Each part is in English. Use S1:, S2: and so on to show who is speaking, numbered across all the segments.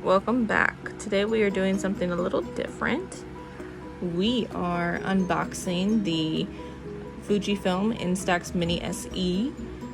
S1: Welcome back. Today we are doing something a little different. We are unboxing the Fujifilm Instax Mini SE.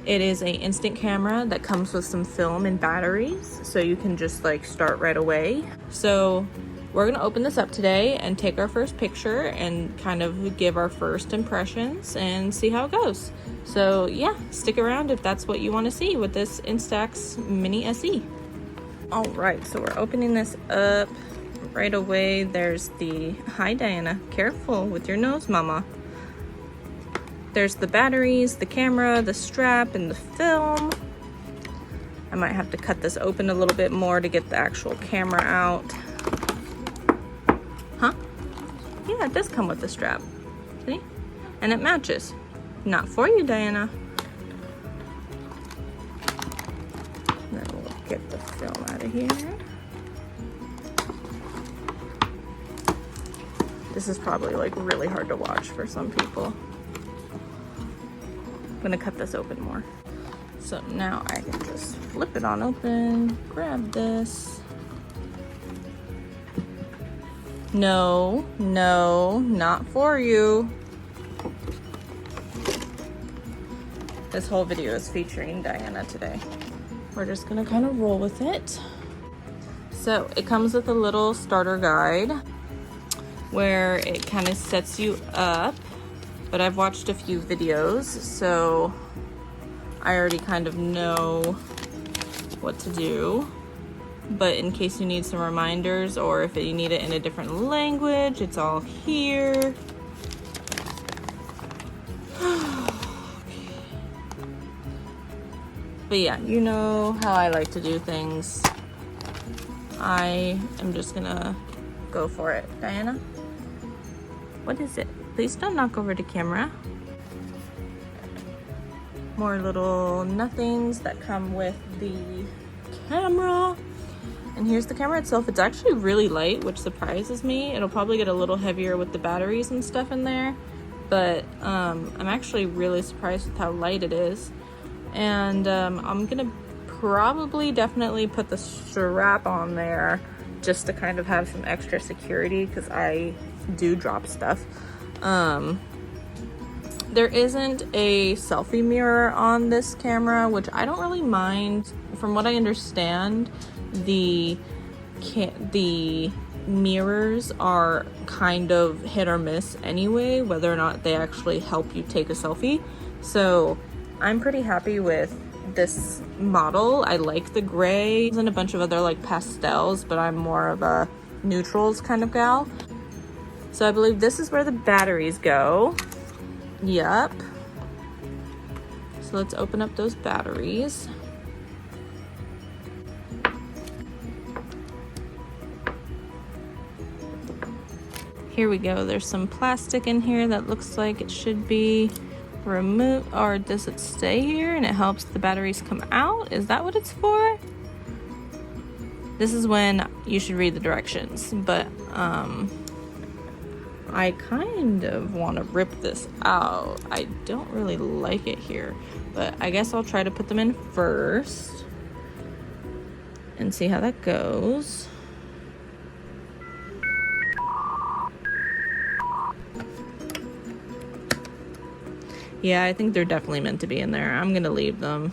S1: It is an instant camera that comes with some film and batteries, so you can just like start right away. So we're gonna open this up today and take our first picture and kind of give our first impressions and see how it goes. So yeah, stick around if that's what you want to see with this Instax Mini SE. All right, so we're opening this up right away. There's the, hi Diana, careful with your nose, mama. There's the batteries, the camera, the strap, and the film. I might have to cut this open a little bit more to get the actual camera out. Huh? Yeah, it does come with the strap. See? And it matches. Not for you, Diana. Then we'll get the film out of here. This is probably like really hard to watch for some people. I'm gonna cut this open more. So now I can just flip it on open, grab this. No, no, not for you. This whole video is featuring Diana today. We're just gonna kind of roll with it. So it comes with a little starter guide where it kind of sets you up, but I've watched a few videos, so I already kind of know what to do. But in case you need some reminders or if you need it in a different language, it's all here. But yeah, you know how I like to do things. I am just gonna go for it. Diana? What is it? Please don't knock over the camera. More little nothings that come with the camera. And here's the camera itself. It's actually really light, which surprises me. It'll probably get a little heavier with the batteries and stuff in there. But I'm actually really surprised with how light it is. And I'm gonna probably definitely put the strap on there just to kind of have some extra security because I do drop stuff. There isn't a selfie mirror on this camera, which I don't really mind. From what I understand, the mirrors are kind of hit or miss anyway, whether or not they actually help you take a selfie. So I'm pretty happy with this model. I like the gray and a bunch of other like pastels, but I'm more of a neutrals kind of gal. So I believe this is where the batteries go. Yep. So let's open up those batteries. Here we go. There's some plastic in here that looks like it should be removed, or does it stay here and it helps the batteries come out? Is that what it's for? This is when you should read the directions, but I kind of want to rip this out. I don't really like it here, but I guess I'll try to put them in first and see how that goes. Yeah, I think they're definitely meant to be in there. I'm gonna leave them.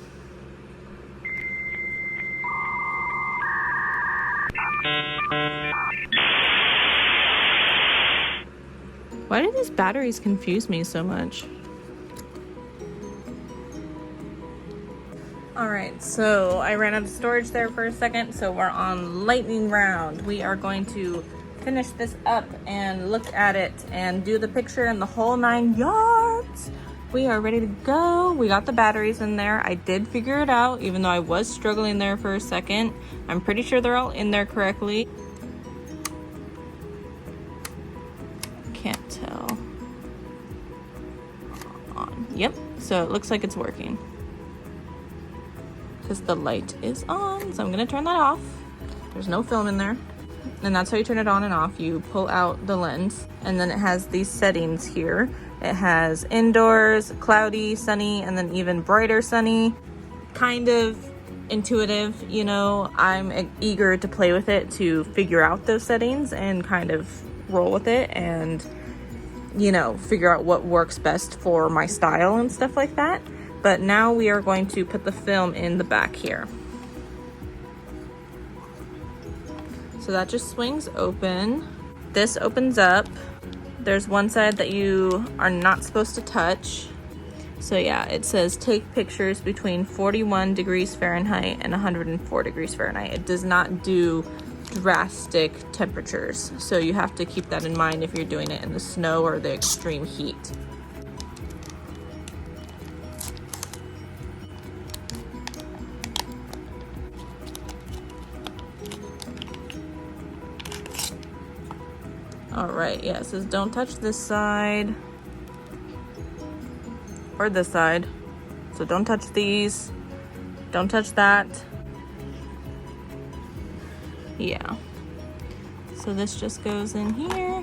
S1: Why do these batteries confuse me so much? All right, so I ran out of storage there for a second, so we're on lightning round. We are going to finish this up and look at it and do the picture and the whole 9 yards. We are ready to go. We got the batteries in there. I did figure it out, even though I was struggling there for a second. I'm pretty sure they're all in there correctly. Can't tell. On. Yep, so it looks like it's working. Because the light is on, so I'm gonna turn that off. There's no film in there. And that's how you turn it on and off. You pull out the lens, and then it has these settings here. It has indoors, cloudy, sunny, and then even brighter sunny. Kind of intuitive, you know. I'm eager to play with it to figure out those settings and kind of roll with it and, you know, figure out what works best for my style and stuff like that. But now we are going to put the film in the back here. So that just swings open. This opens up. There's one side that you are not supposed to touch. So yeah, it says take pictures between 41 degrees Fahrenheit and 104 degrees Fahrenheit. It does not do drastic temperatures. So you have to keep that in mind if you're doing it in the snow or the extreme heat. All right, yeah, it says don't touch this side or this side. So don't touch these, don't touch that. Yeah. So this just goes in here.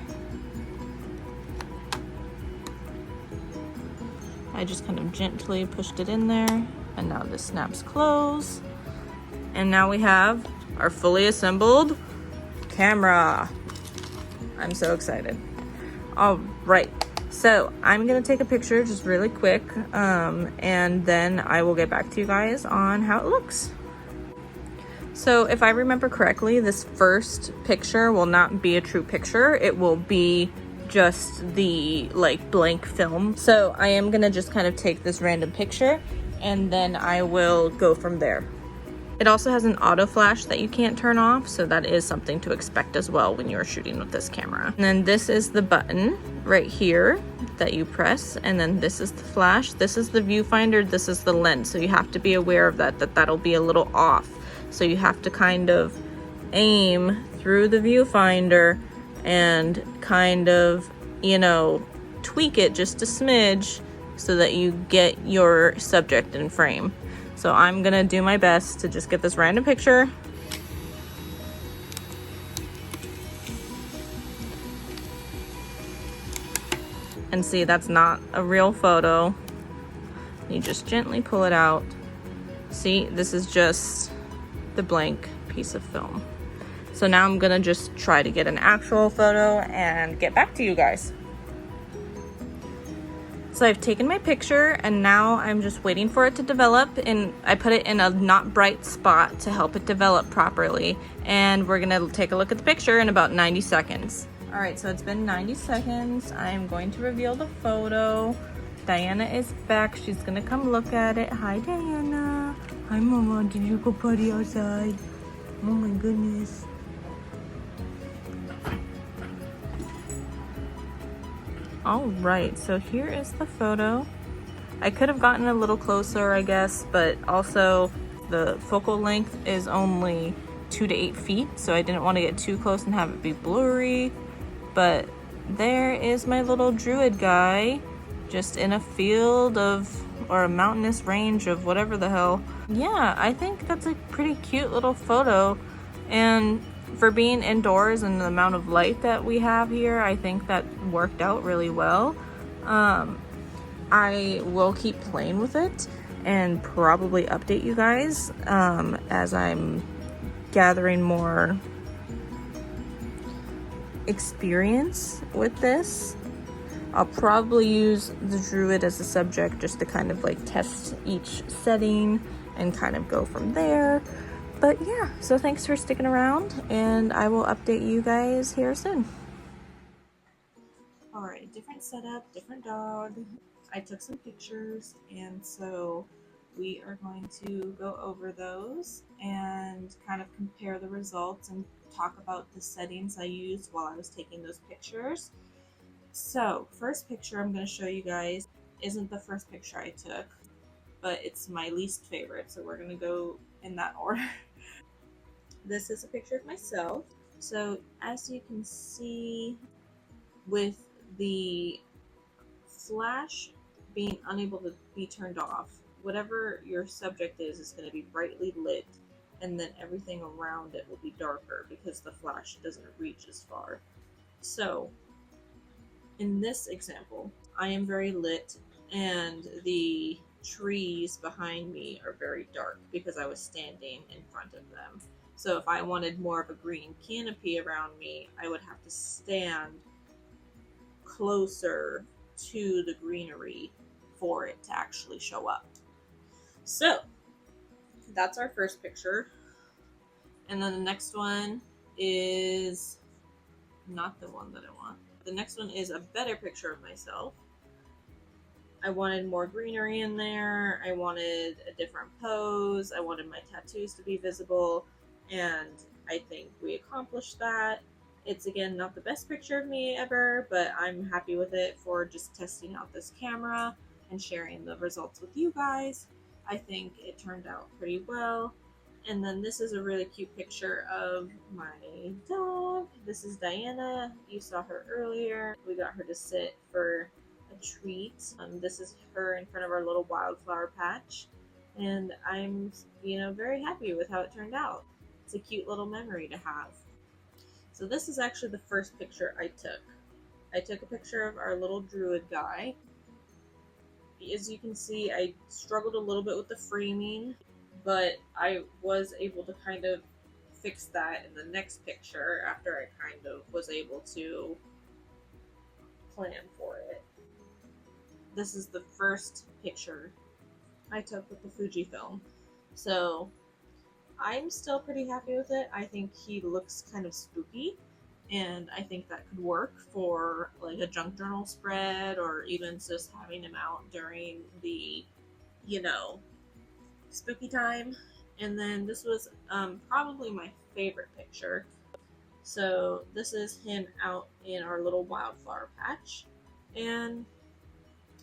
S1: I just kind of gently pushed it in there, and now this snaps close. And now we have our fully assembled camera. I'm so excited. All right, so I'm gonna take a picture just really quick, and then I will get back to you guys on how it looks. So if I remember correctly, this first picture will not be a true picture. It will be just the like blank film. So I am gonna just kind of take this random picture and then I will go from there. It also has an auto flash that you can't turn off, so that is something to expect as well when you're shooting with this camera. And then this is the button right here that you press, and then this is the flash, this is the viewfinder, this is the lens. So you have to be aware of that'll be a little off. So you have to kind of aim through the viewfinder and kind of, you know, tweak it just a smidge so that you get your subject in frame. So I'm gonna do my best to just get this random picture. And see, that's not a real photo. You just gently pull it out. See, this is just the blank piece of film. So now I'm gonna just try to get an actual photo and get back to you guys. So I've taken my picture and now I'm just waiting for it to develop, and I put it in a not bright spot to help it develop properly. And we're gonna take a look at the picture in about 90 seconds. All right, so it's been 90 seconds. I'm going to reveal the photo. Diana is back. She's gonna come look at it. Hi, Diana. Hi, Mama. Did you go potty outside? Oh my goodness. All right, so here is the photo. I could have gotten a little closer, I guess, but also the focal length is only 2 to 8 feet, so I didn't want to get too close and have it be blurry. But there is my little druid guy, just in a field of, or a mountainous range of whatever the hell. Yeah, I think that's a pretty cute little photo. And for being indoors and the amount of light that we have here, I think that worked out really well. I will keep playing with it and probably update you guys as I'm gathering more experience with this. I'll probably use the druid as a subject just to kind of like test each setting and kind of go from there. But yeah, so thanks for sticking around, and I will update you guys here soon. All right, different setup, different dog. I took some pictures, and so we are going to go over those and kind of compare the results and talk about the settings I used while I was taking those pictures. So first picture I'm going to show you guys isn't the first picture I took, but it's my least favorite, so we're going to go in that order. This is a picture of myself. So as you can see, with the flash being unable to be turned off, whatever your subject is going to be brightly lit, and then everything around it will be darker because the flash doesn't reach as far. So in this example, I am very lit, and the trees behind me are very dark because I was standing in front of them. So if I wanted more of a green canopy around me, I would have to stand closer to the greenery for it to actually show up. So that's our first picture. And then the next one is not the one that I want. The next one is a better picture of myself. I wanted more greenery in there. I wanted a different pose. I wanted my tattoos to be visible. And I think we accomplished that. It's, again, not the best picture of me ever, but I'm happy with it for just testing out this camera and sharing the results with you guys. I think it turned out pretty well. And then this is a really cute picture of my dog. This is Diana. You saw her earlier. We got her to sit for a treat. This is her in front of our little wildflower patch. And I'm, very happy with how it turned out. It's a cute little memory to have. So this is actually the first picture I took. I took a picture of our little druid guy. As you can see, I struggled a little bit with the framing, but I was able to kind of fix that in the next picture after I kind of was able to plan for it. This is the first picture I took with the Fujifilm. So I'm still pretty happy with it. I think he looks kind of spooky, and I think that could work for like a junk journal spread, or even just having him out during the, spooky time. And then this was probably my favorite picture. So this is him out in our little wildflower patch, and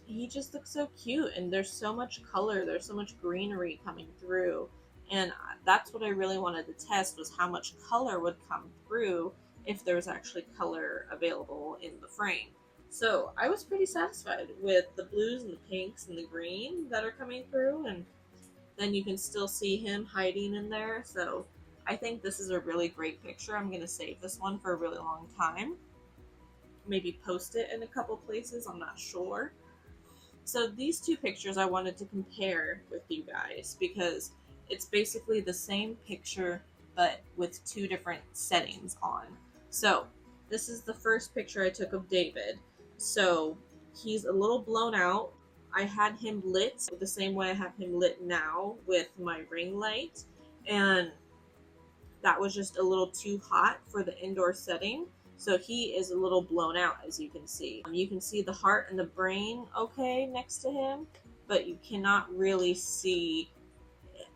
S1: he just looks so cute, and there's so much color, there's so much greenery coming through. And that's what I really wanted to test, was how much color would come through if there was actually color available in the frame. So I was pretty satisfied with the blues and the pinks and the green that are coming through, and then you can still see him hiding in there. So I think this is a really great picture. I'm going to save this one for a really long time. Maybe post it in a couple places, I'm not sure. So these two pictures I wanted to compare with you guys because it's basically the same picture but with two different settings on. So this is the first picture I took of David. So he's a little blown out. I had him lit the same way I have him lit now with my ring light, and that was just a little too hot for the indoor setting. So he is a little blown out, as you can see. You can see the heart and the brain okay next to him, but you cannot really see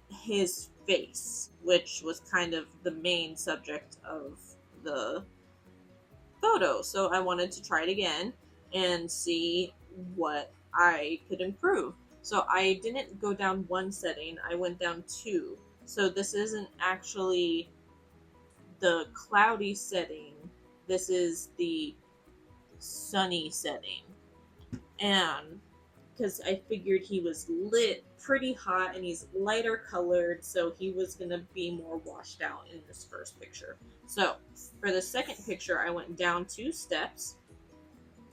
S1: his face, which was kind of the main subject of the photo. So I wanted to try it again and see what I could improve. So I didn't go down one setting, I went down two. So this isn't actually the cloudy setting, this is the sunny setting. And because I figured he was lit pretty hot and he's lighter colored, so he was going to be more washed out in this first picture. So for the second picture, I went down 2 steps.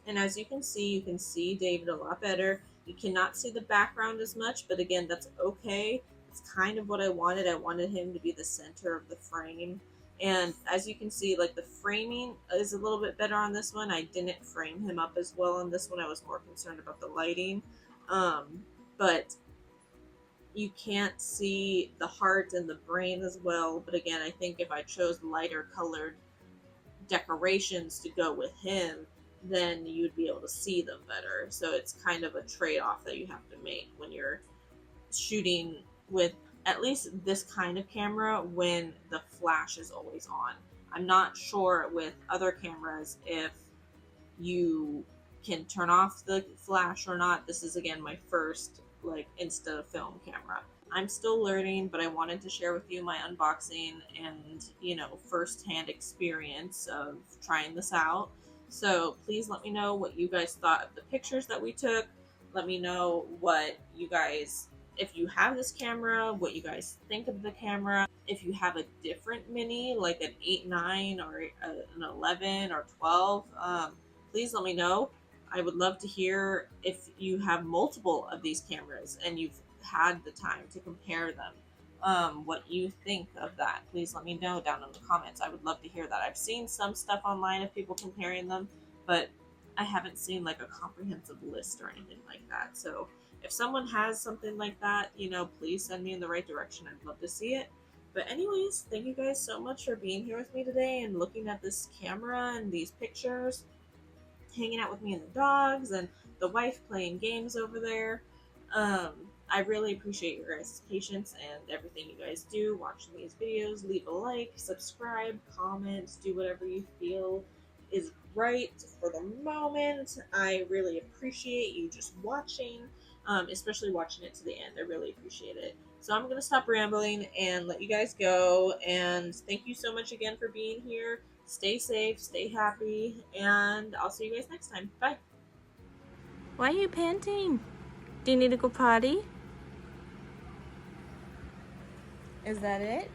S1: And as you can see David a lot better. You cannot see the background as much, but again, that's okay. It's kind of what I wanted. I wanted him to be the center of the frame. And as you can see, like, the framing is a little bit better on this one. I didn't frame him up as well on this one. I was more concerned about the lighting. But you can't see the heart and the brain as well. But again, I think if I chose lighter colored decorations to go with him, then you'd be able to see them better. So it's kind of a trade-off that you have to make when you're shooting with at least this kind of camera when the flash is always on. I'm not sure with other cameras if you can turn off the flash or not. This is, again, my first Insta film camera. I'm still learning, but I wanted to share with you my unboxing and, first-hand experience of trying this out. So please let me know what you guys thought of the pictures that we took. Let me know what you guys, if you have this camera, what you guys think of the camera. If you have a different mini, like an 8-9 or an 11 or 12, please let me know. I would love to hear if you have multiple of these cameras and you've had the time to compare them. What you think of that, please let me know down in the comments. I would love to hear that. I've seen some stuff online of people comparing them, but I haven't seen like a comprehensive list or anything like that. So if someone has something like that, you know, please send me in the right direction. I'd love to see it. But anyways, thank you guys so much for being here with me today and looking at this camera and these pictures, hanging out with me and the dogs and the wife playing games over there. I really appreciate your guys' patience and everything you guys do watching these videos. Leave a like, subscribe, comment, do whatever you feel is right for the moment. I really appreciate you just watching, especially watching it to the end. I really appreciate it. So I'm going to stop rambling and let you guys go. And thank you so much again for being here. Stay safe, stay happy, and I'll see you guys next time. Bye. Why are you panting? Do you need to go potty? Is that it?